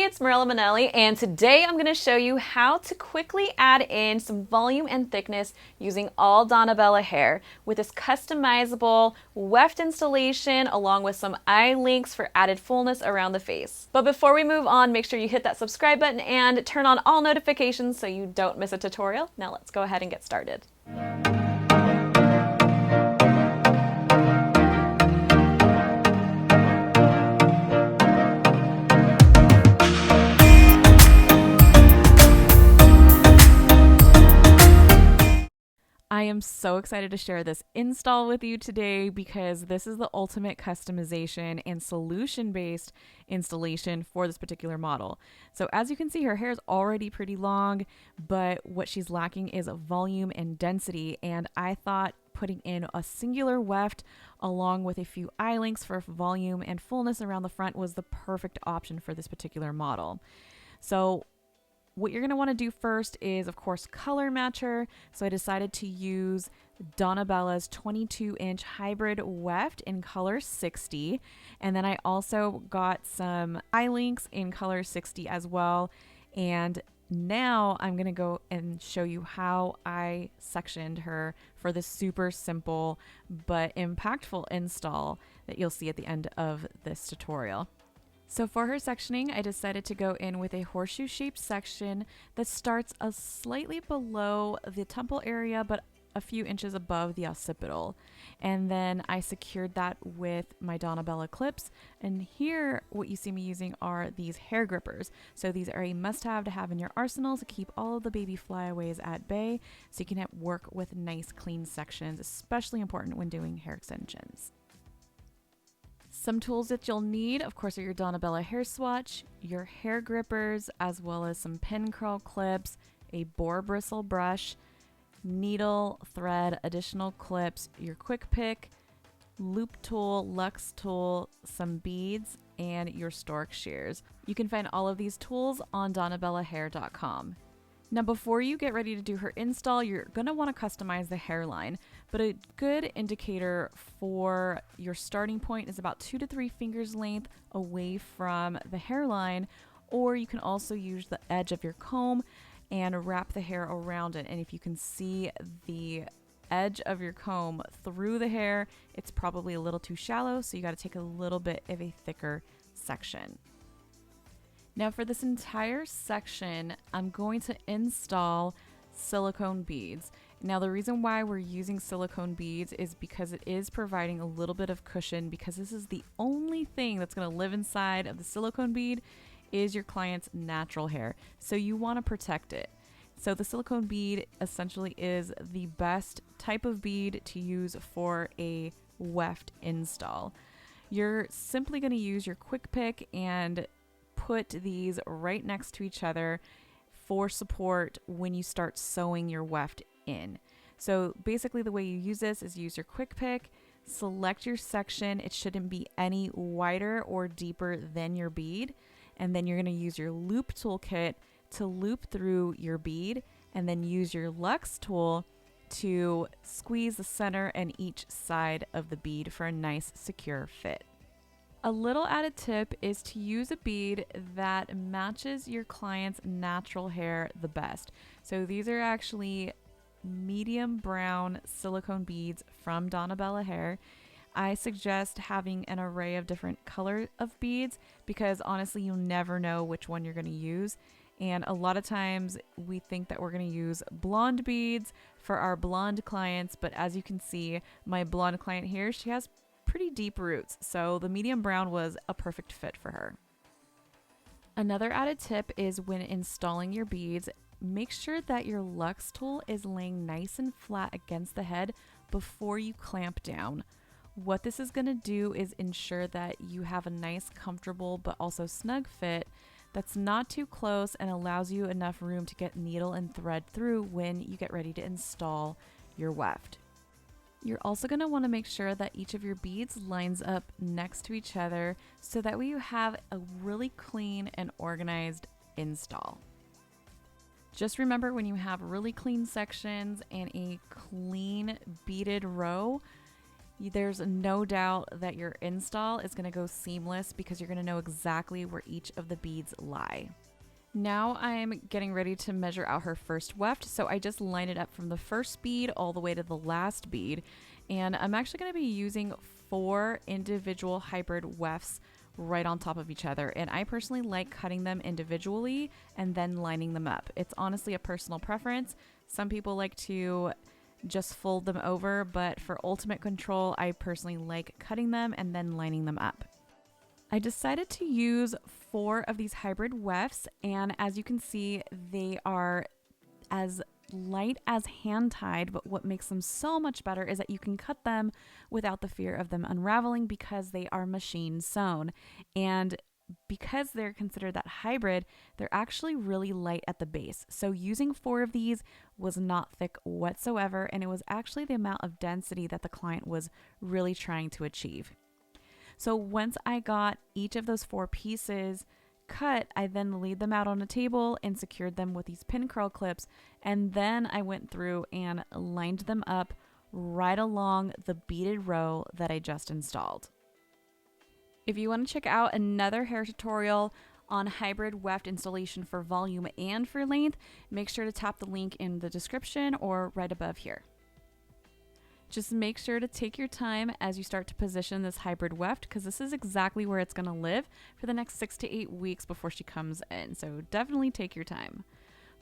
it's Marilla Manelli, and today I'm going to show you how to quickly add in some volume and thickness using all Donna Bella hair with this customizable weft installation along with some eye links for added fullness around the face. But before we move on, make sure you hit that subscribe button and turn on all notifications so you don't miss a tutorial. Now let's go ahead and get started. I am so excited to share this install with you today because this is the ultimate customization and solution-based installation for this particular model. So as you can see, her hair is already pretty long, but what she's lacking is volume and density. And I thought putting in a singular weft along with a few eye links for volume and fullness around the front was the perfect option for this particular model. So what you're going to want to do first is, of course, color match her. So I decided to use Donna Bella's 22-inch hybrid weft in color 60. And then I also got some eye links in color 60 as well. And now I'm going to go and show you how I sectioned her for this super simple but impactful install that you'll see at the end of this tutorial. So for her sectioning, I decided to go in with a horseshoe-shaped section that starts slightly below the temple area, but a few inches above the occipital. And then I secured that with my Donna Bella clips. And here, what you see me using are these hair grippers. So these are a must-have to have in your arsenal to keep all of the baby flyaways at bay, so you can work with nice, clean sections, especially important when doing hair extensions. Some tools that you'll need, of course, are your Donna Bella hair swatch, your hair grippers, as well as some pin curl clips, a boar bristle brush, needle, thread, additional clips, your quick pick, loop tool, luxe tool, some beads, and your stork shears. You can find all of these tools on donnabellahair.com. Now, before you get ready to do her install, you're going to want to customize the hairline, but a good indicator for your starting point is about 2 to 3 fingers length away from the hairline, or you can also use the edge of your comb and wrap the hair around it. And if you can see the edge of your comb through the hair, it's probably a little too shallow, so you got to take a little bit of a thicker section. Now for this entire section, I'm going to install silicone beads. Now the reason why we're using silicone beads is because it is providing a little bit of cushion, because this is the only thing that's going to live inside of the silicone bead is your client's natural hair. So you want to protect it. So the silicone bead essentially is the best type of bead to use for a weft install. You're simply going to use your quick pick and put these right next to each other for support when you start sewing your weft in. So basically the way you use this is use your quick pick, select your section. It shouldn't be any wider or deeper than your bead. And then you're going to use your loop toolkit to loop through your bead, and then use your luxe tool to squeeze the center and each side of the bead for a nice secure fit. A little added tip is to use a bead that matches your client's natural hair the best. So these are actually medium brown silicone beads from Donna Bella Hair. I suggest having an array of different color of beads because honestly, you'll never know which one you're going to use. And a lot of times we think that we're going to use blonde beads for our blonde clients, but as you can see, my blonde client here, she has pretty deep roots, so the medium brown was a perfect fit for her. Another added tip is when installing your beads, make sure that your luxe tool is laying nice and flat against the head before you clamp down. What this is going to do is ensure that you have a nice, comfortable, but also snug fit that's not too close and allows you enough room to get needle and thread through when you get ready to install your weft. You're also going to want to make sure that each of your beads lines up next to each other so that way you have a really clean and organized install. Just remember, when you have really clean sections and a clean beaded row, There's no doubt that your install is going to go seamless because you're going to know exactly where each of the beads lie. Now I'm getting ready to measure out her first weft, so I just line it up from the first bead all the way to the last bead, and I'm actually going to be using 4 individual hybrid wefts right on top of each other, and I personally like cutting them individually and then lining them up. It's honestly a personal preference. Some people like to just fold them over, but for ultimate control, I personally like cutting them and then lining them up. I decided to use 4 of these hybrid wefts, and as you can see, they are as light as hand tied, but what makes them so much better is that you can cut them without the fear of them unraveling because they are machine sewn. And because they're considered that hybrid, they're actually really light at the base. So using 4 of these was not thick whatsoever, and it was actually the amount of density that the client was really trying to achieve. So once I got each of those 4 pieces cut, I then laid them out on a table and secured them with these pin curl clips, and then I went through and lined them up right along the beaded row that I just installed. If you want to check out another hair tutorial on hybrid weft installation for volume and for length, make sure to tap the link in the description or right above here. Just make sure to take your time as you start to position this hybrid weft because this is exactly where it's going to live for the next 6 to 8 weeks before she comes in. So definitely take your time.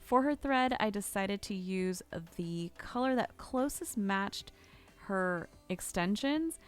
For her thread, I decided to use the color that closest matched her extensions.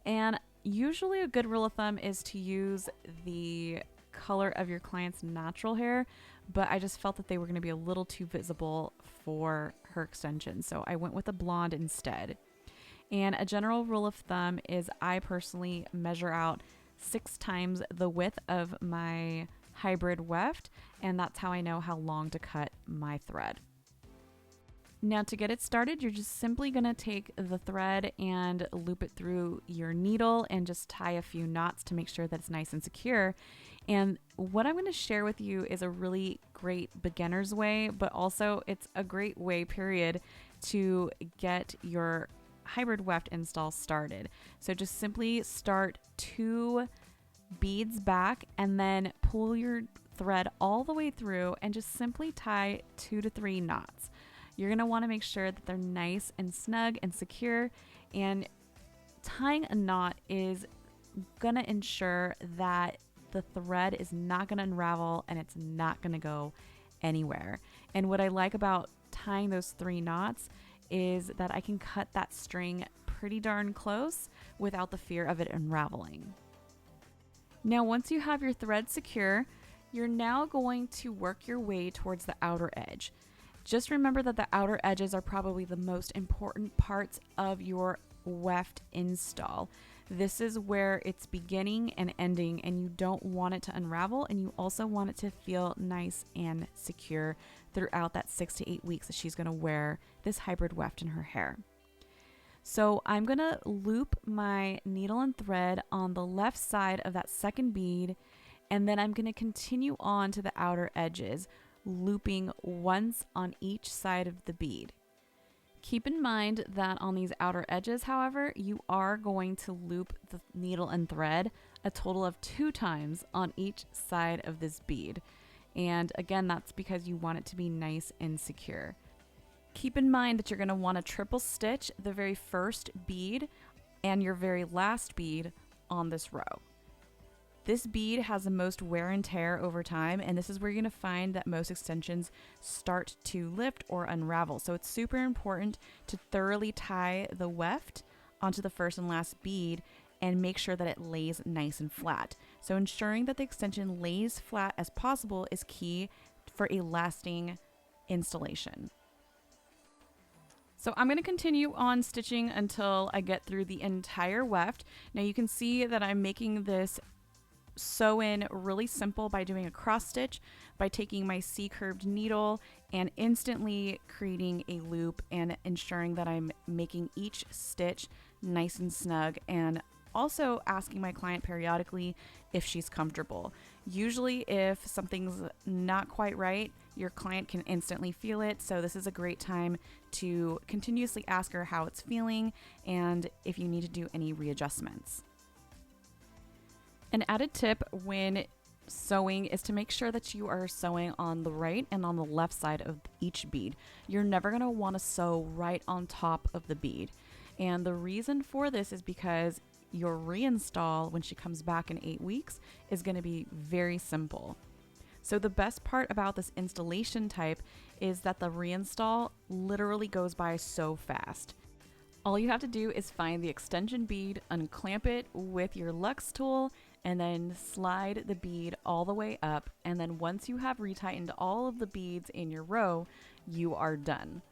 And usually a good rule of thumb is to use the color of your client's natural hair, but I just felt that they were going to be a little too visible for her extensions, so I went with a blonde instead. And a general rule of thumb is I personally measure out 6 times the width of my hybrid weft, and that's how I know how long to cut my thread. Now to get it started, you're just simply going to take the thread and loop it through your needle and just tie a few knots to make sure that it's nice and secure. And what I'm going to share with you is a really great beginner's way, but also it's a great way, period, to get your hybrid weft install started. So just simply start 2 beads back and then pull your thread all the way through and just simply tie 2 to 3 knots. You're going to want to make sure that they're nice and snug and secure, and tying a knot is going to ensure that the thread is not going to unravel and it's not going to go anywhere. And what I like about tying those 3 knots is that I can cut that string pretty darn close without the fear of it unraveling. Now, once you have your thread secure, you're now going to work your way towards the outer edge. Just remember that the outer edges are probably the most important parts of your weft install. This is where it's beginning and ending, and you don't want it to unravel, and you also want it to feel nice and secure throughout that 6 to 8 weeks that she's going to wear this hybrid weft in her hair. So I'm going to loop my needle and thread on the left side of that second bead, and then I'm going to continue on to the outer edges, looping once on each side of the bead. Keep in mind that on these outer edges, however, you are going to loop the needle and thread a total of 2 times on each side of this bead. And again, that's because you want it to be nice and secure. Keep in mind that you're going to want to triple stitch the very first bead and your very last bead on this row. This bead has the most wear and tear over time, and this is where you're going to find that most extensions start to lift or unravel. So it's super important to thoroughly tie the weft onto the first and last bead and make sure that it lays nice and flat. So ensuring that the extension lays flat as possible is key for a lasting installation. So I'm going to continue on stitching until I get through the entire weft. Now you can see that I'm making this sew in really simple by doing a cross stitch, by taking my C-curved needle and instantly creating a loop and ensuring that I'm making each stitch nice and snug, and also asking my client periodically if she's comfortable. Usually if something's not quite right, your client can instantly feel it. So this is a great time to continuously ask her how it's feeling and if you need to do any readjustments. An added tip when sewing is to make sure that you are sewing on the right and on the left side of each bead. You're never going to want to sew right on top of the bead. And the reason for this is because your reinstall when she comes back in 8 weeks is going to be very simple. So the best part about this installation type is that the reinstall literally goes by so fast. All you have to do is find the extension bead, unclamp it with your Luxe tool, and then slide the bead all the way up. And then once you have retightened all of the beads in your row, you are done.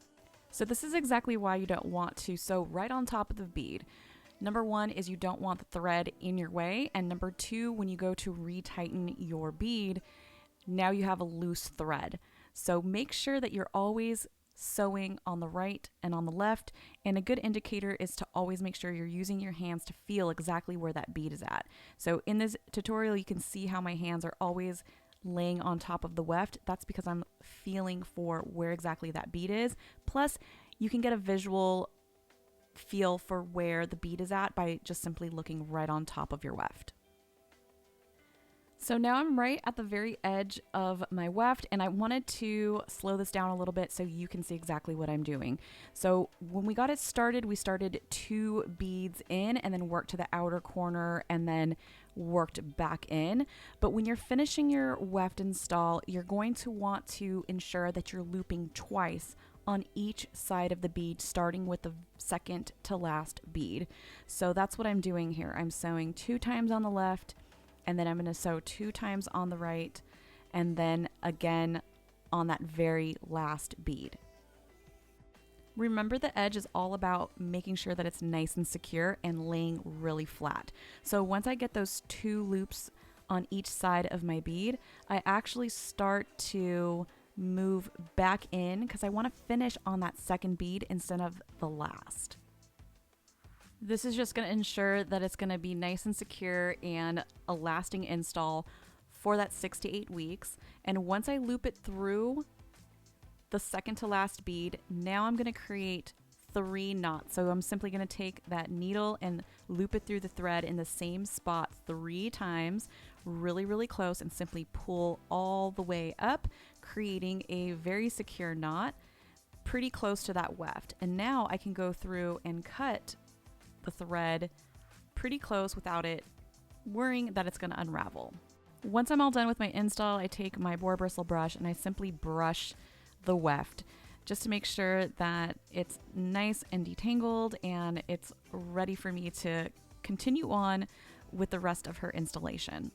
So this is exactly why you don't want to sew right on top of the bead. Number one is you don't want the thread in your way. And number two, when you go to retighten your bead, now you have a loose thread. So make sure that you're always sewing on the right and on the left, and a good indicator is to always make sure you're using your hands to feel exactly where that bead is at. So in this tutorial you can see how my hands are always laying on top of the weft. That's because I'm feeling for where exactly that bead is. Plus you can get a visual feel for where the bead is at by just simply looking right on top of your weft. So now I'm right at the very edge of my weft, and I wanted to slow this down a little bit so you can see exactly what I'm doing. So when we got it started, we started 2 beads in and then worked to the outer corner and then worked back in. But when you're finishing your weft install, you're going to want to ensure that you're looping twice on each side of the bead, starting with the second to last bead. So that's what I'm doing here. I'm sewing 2 times on the left, and then I'm going to sew 2 times on the right, and then again on that very last bead. Remember, the edge is all about making sure that it's nice and secure and laying really flat. So once I get those 2 loops on each side of my bead, I actually start to move back in because I want to finish on that second bead instead of the last. This is just going to ensure that it's going to be nice and secure and a lasting install for that 6 to 8 weeks. And once I loop it through the second to last bead, now I'm going to create 3 knots. So I'm simply going to take that needle and loop it through the thread in the same spot 3 times, really, really close, and simply pull all the way up, creating a very secure knot pretty close to that weft. And now I can go through and cut the thread pretty close without it worrying that it's going to unravel. Once I'm all done with my install, I take my boar bristle brush and I simply brush the weft just to make sure that it's nice and detangled and it's ready for me to continue on with the rest of her installation.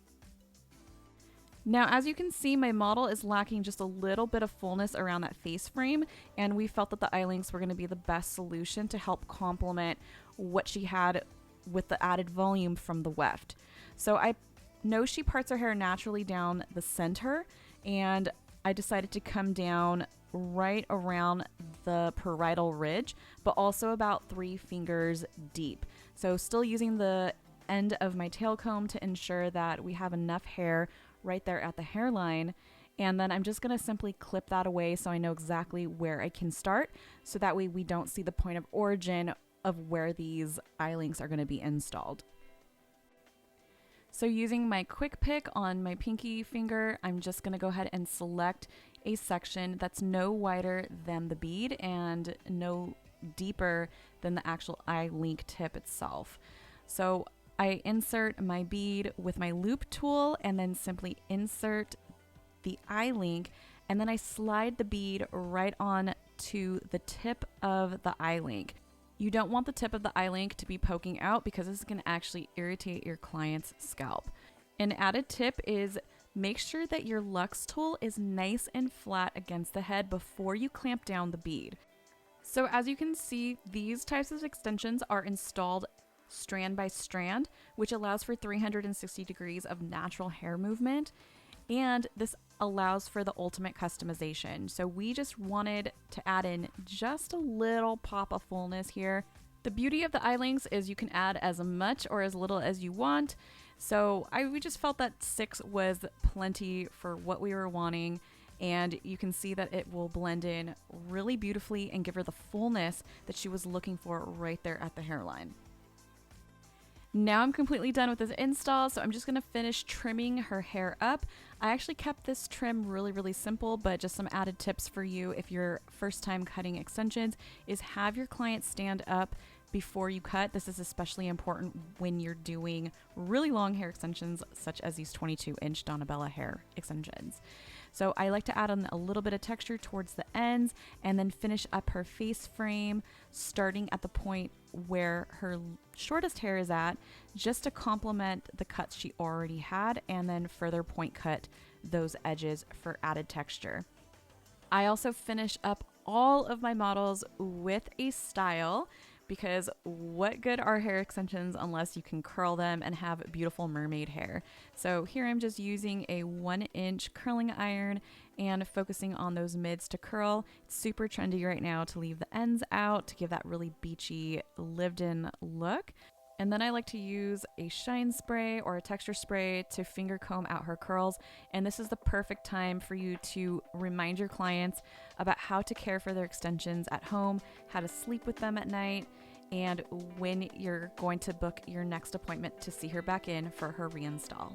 Now, as you can see, my model is lacking just a little bit of fullness around that face frame, and we felt that the eye links were going to be the best solution to help complement what she had with the added volume from the weft. So I know she parts her hair naturally down the center, and I decided to come down right around the parietal ridge, but also about 3 fingers deep. So still using the end of my tail comb to ensure that we have enough hair right there at the hairline. And then I'm just going to simply clip that away so I know exactly where I can start, so that way we don't see the point of origin of where these eye links are going to be installed. So using my quick pick on my pinky finger, I'm just going to go ahead and select a section that's no wider than the bead and no deeper than the actual eye link tip itself. So I insert my bead with my loop tool and then simply insert the eye link, and then I slide the bead right on to the tip of the eye link. You don't want the tip of the eye link to be poking out because this is going to actually irritate your client's scalp. An added tip is make sure that your Luxe tool is nice and flat against the head before you clamp down the bead. So as you can see, these types of extensions are installed strand by strand, which allows for 360 degrees of natural hair movement, and this allows for the ultimate customization. So we just wanted to add in just a little pop of fullness here. The beauty of the eye links is you can add as much or as little as you want. So we just felt that 6 was plenty for what we were wanting. And you can see that it will blend in really beautifully and give her the fullness that she was looking for right there at the hairline. Now I'm completely done with this install, so I'm just going to finish trimming her hair up. I actually kept this trim really simple, but just some added tips for you if you're first time cutting extensions is have your client stand up before you cut. This is especially important when you're doing really long hair extensions such as these 22-inch Donna Bella hair extensions. So I like to add on a little bit of texture towards the ends and then finish up her face frame starting at the point where her shortest hair is at, just to complement the cuts she already had, and then further point cut those edges for added texture. I also finish up all of my models with a style, because what good are hair extensions unless you can curl them and have beautiful mermaid hair? So here I'm just using a 1-inch curling iron and focusing on those mids to curl. It's super trendy right now to leave the ends out to give that really beachy, lived-in look. And then I like to use a shine spray or a texture spray to finger comb out her curls. And this is the perfect time for you to remind your clients about how to care for their extensions at home, how to sleep with them at night, and when you're going to book your next appointment to see her back in for her reinstall.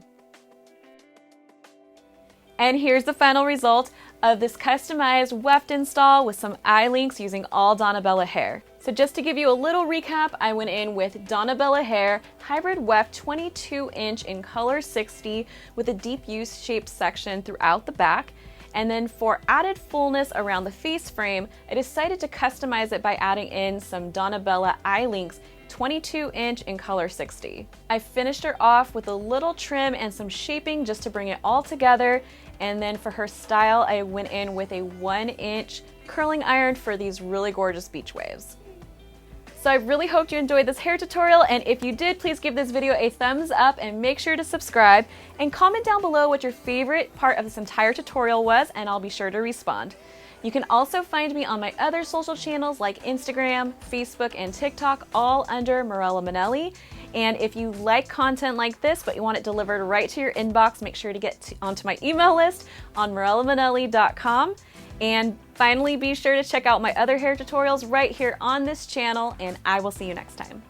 And here's the final result of this customized weft install with some eye links using all Donna Bella hair. So just to give you a little recap, I went in with Donna Bella hair, hybrid weft 22-inch in color 60 with a deep U-shaped section throughout the back. And then for added fullness around the face frame, I decided to customize it by adding in some Donna Bella eye links 22-inch in color 60. I finished her off with a little trim and some shaping just to bring it all together. And then for her style, I went in with a 1-inch curling iron for these really gorgeous beach waves. So I really hoped you enjoyed this hair tutorial, and if you did, please give this video a thumbs up and make sure to subscribe and comment down below what your favorite part of this entire tutorial was, and I'll be sure to respond. You can also find me on my other social channels like Instagram, Facebook, and TikTok, all under Mirella Manelli. And if you like content like this, but you want it delivered right to your inbox, make sure to get onto my email list on morellamanelli.com. And finally, be sure to check out my other hair tutorials right here on this channel, and I will see you next time.